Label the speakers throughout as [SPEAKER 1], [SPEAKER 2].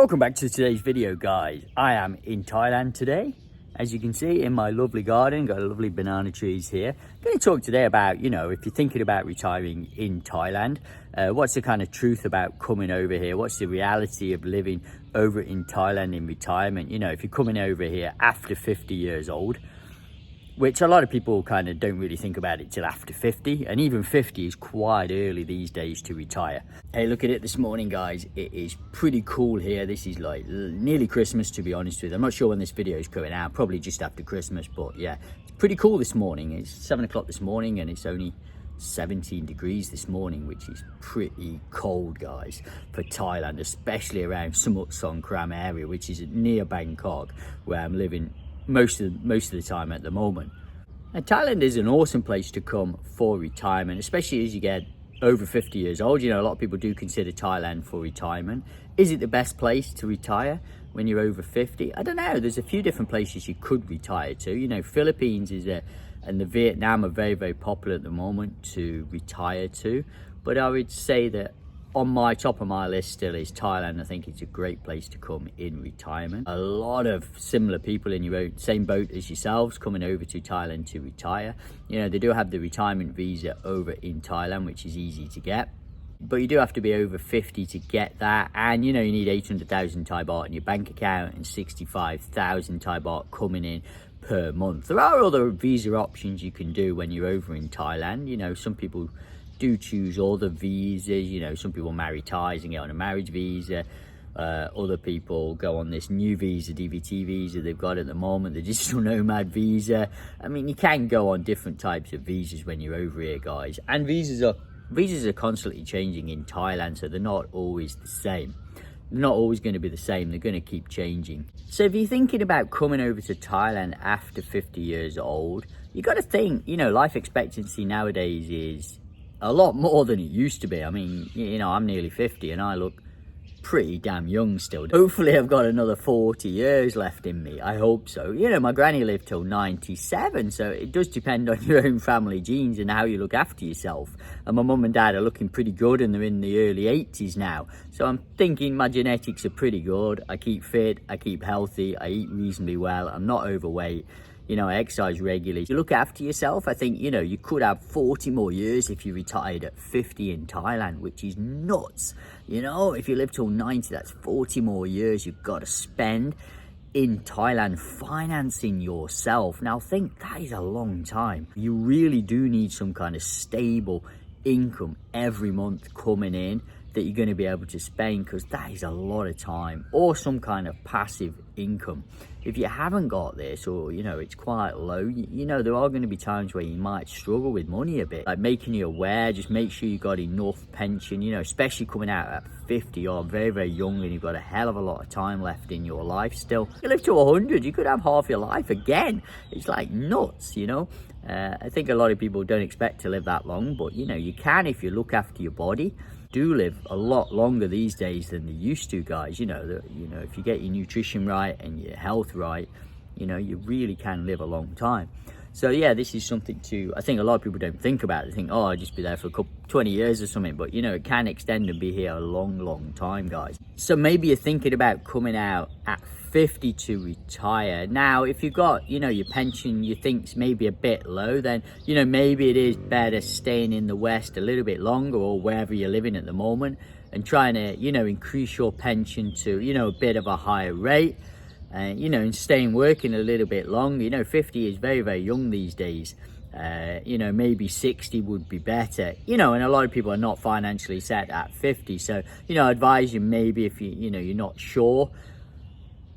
[SPEAKER 1] Welcome back to today's video, guys. I am in Thailand today. As you can see, in my lovely garden, got lovely banana trees here. I'm going to talk today about, if you're thinking about retiring in Thailand, what's the kind of truth about coming over here? What's the reality of living over in Thailand in retirement? If you're coming over here after 50 years old, which a lot of people kind of don't really think about it till after 50, and even 50 is quite early these days to retire. Hey, look at it this morning, guys. It is pretty cool here. This is like nearly Christmas, to be honest with you. I'm not sure when this video is coming out, probably just after Christmas, but yeah, it's pretty cool this morning. It's 7 o'clock this morning and it's only 17 degrees this morning, which is pretty cold, guys, for Thailand, especially around Samut Songkhram area, which is near Bangkok, where I'm living most of the time at the moment. And Thailand is an awesome place to come for retirement, especially as you get over 50 years old. A lot of people do consider Thailand for retirement. Is it the best place to retire when you're over 50? I don't know. There's a few different places you could retire to. Philippines and the Vietnam are very, very popular at the moment to retire to. But I would say that on my top of my list still is Thailand. I think it's a great place to come in retirement. A lot of similar people in your same boat as yourselves coming over to Thailand to retire. They do have the retirement visa over in Thailand, which is easy to get. But you do have to be over 50 to get that. And, you need 800,000 Thai baht in your bank account and 65,000 Thai baht coming in per month. There are other visa options you can do when you're over in Thailand. Some people do choose all the visas. Some people marry Thais and get on a marriage visa. Other people go on this new visa, DVT visa they've got at the moment, the digital nomad visa. I mean, you can go on different types of visas when you're over here, guys. And visas are constantly changing in Thailand, so they're not always the same. They're not always going to be the same. They're going to keep changing. So if you're thinking about coming over to Thailand after 50 years old, you got to think, life expectancy nowadays is a lot more than it used to be. I mean, I'm nearly 50 and I look pretty damn young still. Hopefully I've got another 40 years left in me. I hope so. My granny lived till 97, so it does depend on your own family genes and how you look after yourself. And my mum and dad are looking pretty good and they're in the early 80s now. So I'm thinking my genetics are pretty good. I keep fit, I keep healthy, I eat reasonably well, I'm not overweight. I exercise regularly. You look after yourself. I think, you could have 40 more years if you retired at 50 in Thailand, which is nuts. If you live till 90, that's 40 more years you've got to spend in Thailand financing yourself. Now, think that is a long time. You really do need some kind of stable income every month coming in that you're going to be able to spend, because that is a lot of time, or some kind of passive income. If you haven't got this, or it's quite low, there are going to be times where you might struggle with money a bit, like making you aware. Just make sure you got enough pension, especially coming out at 50. You're very, very young and you've got a hell of a lot of time left in your life still. You live to 100, you could have half your life again. It's like nuts. I think a lot of people don't expect to live that long, but you can if you look after your body. Do live a lot longer these days than they used to, guys. If you get your nutrition right and your health right, you really can live a long time. So yeah, this is something I think a lot of people don't think about. They think, I'll just be there for 20 years or something, but it can extend and be here a long time, guys. So maybe you're thinking about coming out at 50 to retire. Now, if you've got, your pension you think's maybe a bit low, then, maybe it is better staying in the West a little bit longer, or wherever you're living at the moment, and trying to, increase your pension to, a bit of a higher rate. And staying working a little bit longer. 50 is very, very young these days. Maybe 60 would be better. And a lot of people are not financially set at 50. So, I advise you, maybe if you're not sure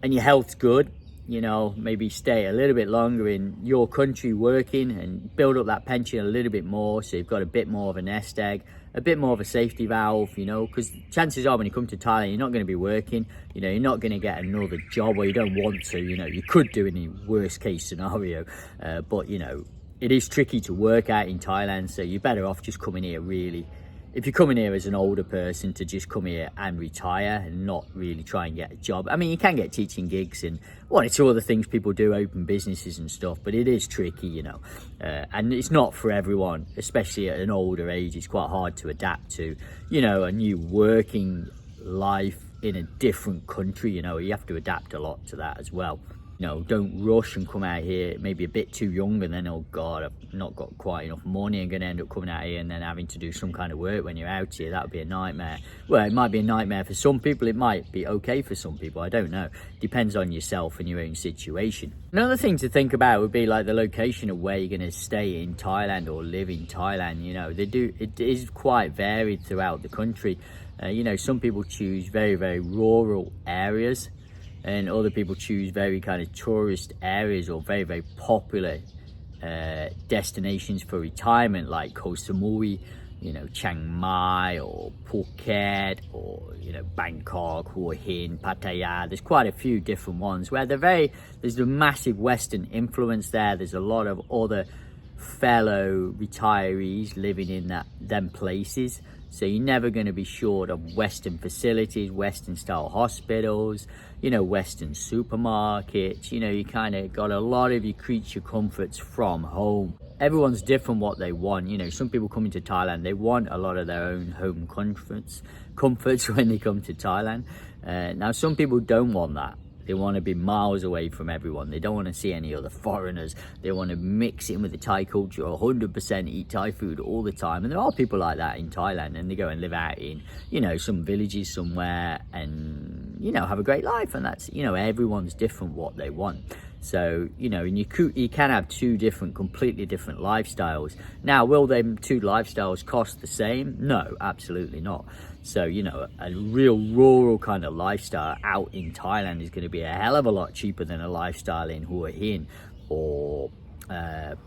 [SPEAKER 1] and your health's good, maybe stay a little bit longer in your country working and build up that pension a little bit more, so you've got a bit more of a nest egg, a bit more of a safety valve, because chances are when you come to Thailand, you're not going to be working, you're not going to get another job, or you don't want to, you could do in the worst case scenario, but it is tricky to work out in Thailand, so you're better off just coming here really. If you're coming here as an older person, to just come here and retire and not really try and get a job. I mean, you can get teaching gigs and one or two other things people do, open businesses and stuff, but it is tricky, and it's not for everyone, especially at an older age. It's quite hard to adapt to, a new working life in a different country. You know, you have to adapt a lot to that as well. You know, don't rush and come out here maybe a bit too young and then, oh God, I've not got quite enough money. I'm going to end up coming out here and then having to do some kind of work when you're out here. That would be a nightmare. Well, it might be a nightmare for some people. It might be okay for some people. I don't know. Depends on yourself and your own situation. Another thing to think about would be like the location of where you're going to stay in Thailand or live in Thailand. You know, it is quite varied throughout the country. You know, some people choose very, very rural areas, and other people choose very kind of tourist areas or very, very popular destinations for retirement, like Koh Samui, you know, Chiang Mai or Phuket, or, you know, Bangkok, Hua Hin, Pattaya. There's quite a few different ones where there's a massive Western influence there. There's a lot of other fellow retirees living in them places. So you're never going to be short of Western facilities, Western style hospitals, you know, Western supermarkets. You know, you kind of got a lot of your creature comforts from home. Everyone's different what they want. You know, some people coming to Thailand, they want a lot of their own home comforts when they come to Thailand. Now, some people don't want that. They want to be miles away from everyone. They don't want to see any other foreigners. They want to mix in with the Thai culture, 100% eat Thai food all the time. And there are people like that in Thailand, and they go and live out in, you know, some villages somewhere and, you know, have a great life. And that's, you know, everyone's different what they want. So, you know, and you can have two completely different lifestyles. Now, will them two lifestyles cost the same? No, absolutely not. So, you know, a real rural kind of lifestyle out in Thailand is going to be a hell of a lot cheaper than a lifestyle in Hua Hin or like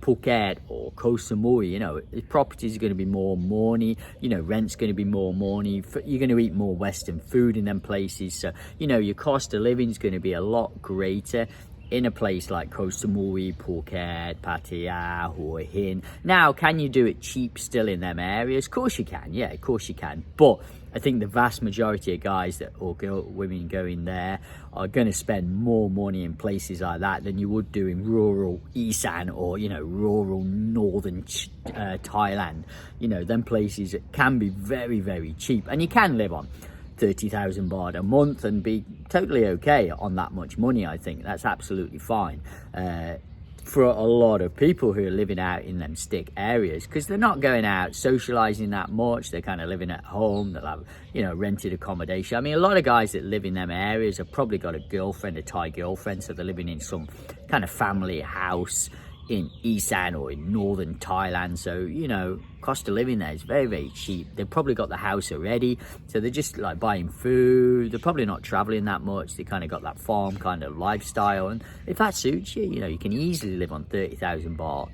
[SPEAKER 1] Phuket or Koh Samui. You know, properties are going to be more money. You know, rent's going to be more money. You're going to eat more Western food in them places. So, you know, your cost of living is going to be a lot greater in a place like Koh Samui, Phuket, Pattaya, Hua Hin. Now, can you do it cheap still in them areas? Of course you can. Yeah, of course you can. But I think the vast majority of guys or women going there are going to spend more money in places like that than you would do in rural Isan or, you know, rural northern Thailand. You know, them places can be very, very cheap, and you can live on 30,000 baht a month and be totally okay on that much money. I think that's absolutely fine for a lot of people who are living out in them stick areas, because they're not going out socializing that much. They're kind of living at home. They'll have, you know, rented accommodation. I mean, a lot of guys that live in them areas have probably got a girlfriend, a Thai girlfriend, so they're living in some kind of family house in Isan or in northern Thailand. So, you know, cost of living there is very, very cheap. They've probably got the house already, so they're just like buying food. They're probably not traveling that much. They kind of got that farm kind of lifestyle, and if that suits you, you know, you can easily live on 30,000 baht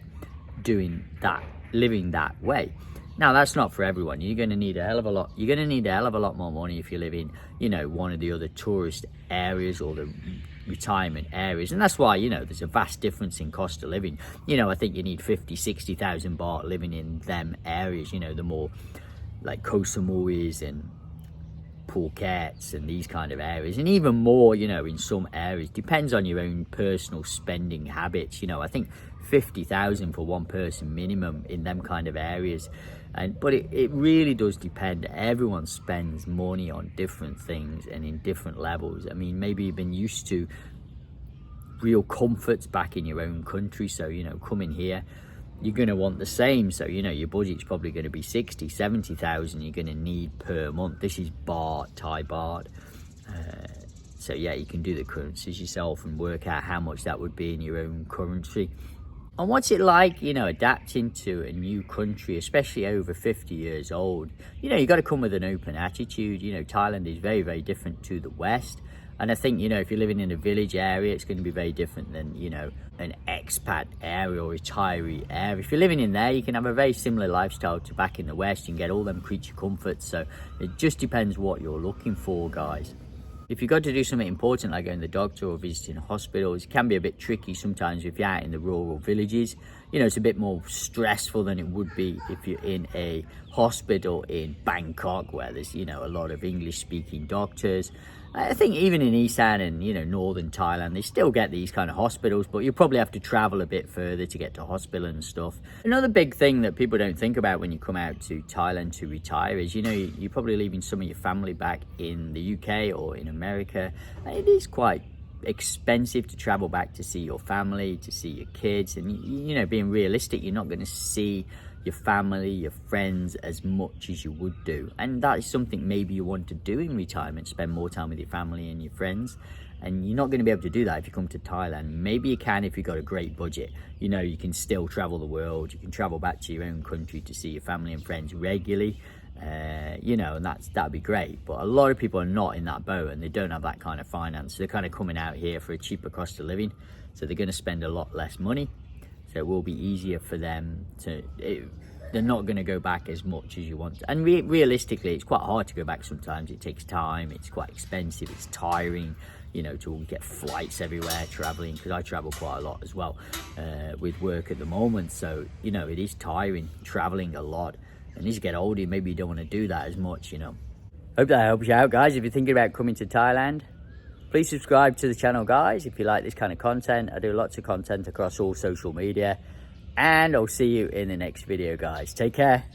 [SPEAKER 1] doing that, living that way. Now, that's not for everyone. You're going to need a hell of a lot. You're going to need a hell of a lot more money if you live in, you know, one of the other tourist areas or the retirement areas. And that's why, you know, there's a vast difference in cost of living. You know, I think you need 50,000-60,000 baht living in them areas, you know, the more like Koh Samuis and Phukets and these kind of areas, and even more, you know, in some areas. Depends on your own personal spending habits. You know, I think 50,000 for one person minimum in them kind of areas. But it really does depend. Everyone spends money on different things and in different levels. I mean, maybe you've been used to real comforts back in your own country, so, you know, coming here, you're going to want the same. So, you know, your budget's probably going to be 60,000-70,000 you're going to need per month. This is baht, Thai baht. So yeah, you can do the currencies yourself and work out how much that would be in your own currency. And what's it like, you know, adapting to a new country, especially over 50 years old? You know, you got to come with an open attitude. You know, Thailand is very, very different to the West. And I think, you know, if you're living in a village area, it's going to be very different than, you know, an expat area or retiree area. If you're living in there, you can have a very similar lifestyle to back in the West. You can get all them creature comforts. So it just depends what you're looking for, guys. If you've got to do something important like going to the doctor or visiting hospitals, it can be a bit tricky sometimes if you're out in the rural villages. you know, it's a bit more stressful than it would be if you're in a hospital in Bangkok, where there's, you know, a lot of English speaking doctors. I think even in Isan and, you know, northern Thailand, they still get these kind of hospitals, but you probably have to travel a bit further to get to hospital and stuff. Another big thing that people don't think about when you come out to Thailand to retire is, you know, you're probably leaving some of your family back in the UK or in America. It is quite expensive to travel back to see your family, to see your kids, and, you know, being realistic, you're not going to see your family, your friends as much as you would do, and that is something maybe you want to do in retirement, spend more time with your family and your friends. And you're not going to be able to do that if you come to Thailand. Maybe you can if you've got a great budget. You know, you can still travel the world, you can travel back to your own country to see your family and friends regularly, you know, and that'd be great. But a lot of people are not in that boat, and they don't have that kind of finance, so they're kind of coming out here for a cheaper cost of living, so they're going to spend a lot less money. So it will be easier for them to, they're not going to go back as much as you want. And realistically, it's quite hard to go back sometimes. It takes time, it's quite expensive, it's tiring, you know, to get flights everywhere, traveling, because I travel quite a lot as well with work at the moment. So, you know, it is tiring, traveling a lot. And as you get older, maybe you don't want to do that as much, you know. Hope that helps you out, guys. If you're thinking about coming to Thailand, please subscribe to the channel, guys, if you like this kind of content. I do lots of content across all social media. And I'll see you in the next video, guys. Take care.